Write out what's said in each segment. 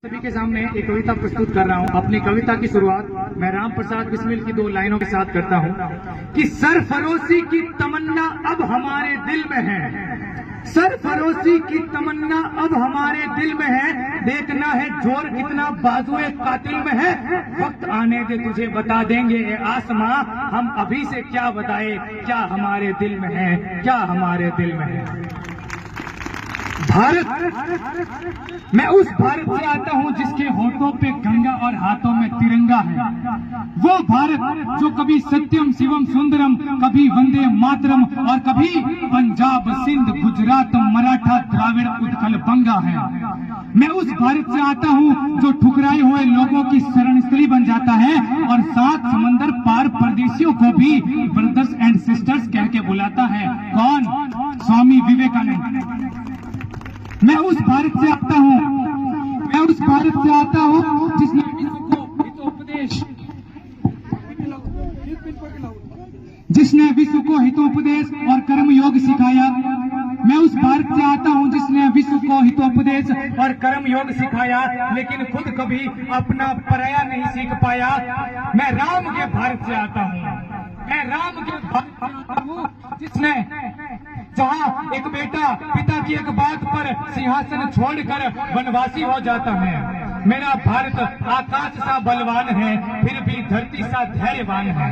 सभी के सामने एक कविता प्रस्तुत कर रहा हूँ। अपनी कविता की शुरुआत मैं राम प्रसाद बिस्मिल की 2 लाइनों के साथ करता हूँ कि सरफरोशी की तमन्ना अब हमारे दिल में है, सरफरोशी की तमन्ना अब हमारे दिल में है, देखना है जोर कितना बाजुए कातिल में है, वक्त आने दे तुझे बता देंगे ए आसमां, हम अभी से क्या बताए क्या हमारे दिल में है, क्या हमारे दिल में है। भारत, मैं उस भारत से आता हूँ जिसके होठों पे गंगा और हाथों में तिरंगा है। वो भारत जो कभी सत्यम शिवम सुंदरम, कभी वंदे मातरम और कभी पंजाब सिंध गुजरात मराठा द्राविड़ उत्कल बंगा है। मैं उस भारत से आता हूँ जो ठुकराए हुए लोगों की शरणस्थली बन जाता है और 7 समंदर पार परदेशियों को भी ब्रदर्स एंड सिस्टर्स कह के बुलाता है। कौन? स्वामी विवेकानंद। मैं उस भारत से आता हूँ, मैं उस भारत से आता हूँ जिसने विश्व को हितोपदेश और कर्म योग सिखाया। मैं उस भारत से आता हूँ जिसने विश्व को हितोपदेश और कर्म योग सिखाया, लेकिन खुद कभी अपना पराया नहीं सीख पाया। मैं राम के भारत से आता हूँ, मैं राम के भारत से आता हूँ जिसने जहाँ एक बेटा पिता की एक बात पर सिंहासन छोड़कर वनवासी हो जाता है। मेरा भारत आकाश सा बलवान है, फिर भी धरती सा धैर्यवान है।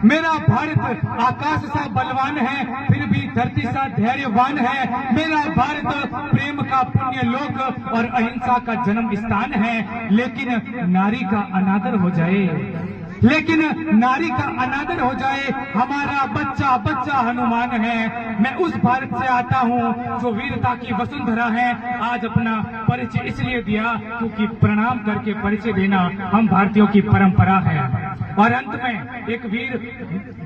मेरा भारत आकाश सा बलवान है, फिर भी धरती सा धैर्यवान है। मेरा भारत प्रेम का पुण्य लोक और अहिंसा का जन्म स्थान है। लेकिन नारी का अनादर हो जाए, लेकिन नारी का अनादर हो जाए, हमारा बच्चा बच्चा हनुमान है। मैं उस भारत से आता हूँ जो वीरता की वसुंधरा है। आज अपना परिचय इसलिए दिया क्योंकि प्रणाम करके परिचय देना हम भारतीयों की परंपरा है। और अंत में एक वीर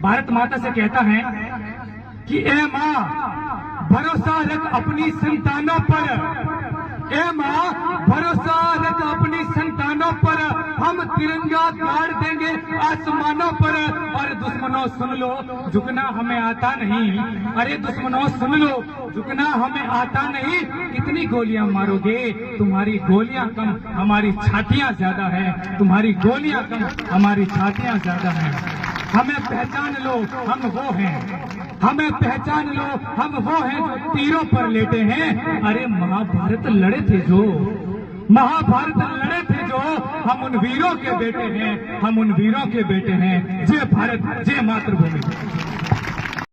भारत माता से कहता है कि ए माँ भरोसा रख अपनी संतानों पर, ए माँ भरोसा रख अपनी संतानों पर, हम तिरंगा गाड़ देंगे आसमानों पर। और दुश्मनों सुन लो झुकना हमें आता नहीं, अरे दुश्मनों सुन लो झुकना हमें आता नहीं। कितनी गोलियां मारोगे, तुम्हारी गोलियां कम हमारी छातियां ज्यादा है, तुम्हारी गोलियां कम हमारी छातियां ज्यादा है। हमें पहचान लो हम वो हैं, हमें पहचान लो हम वो हैं जो तीरों पर लेटे हैं। अरे महाभारत लड़े थे जो, महाभारत लड़े थे जो, हम उन वीरों के बेटे हैं, हम उन वीरों के बेटे हैं। जय भारत, जय मातृभूमि।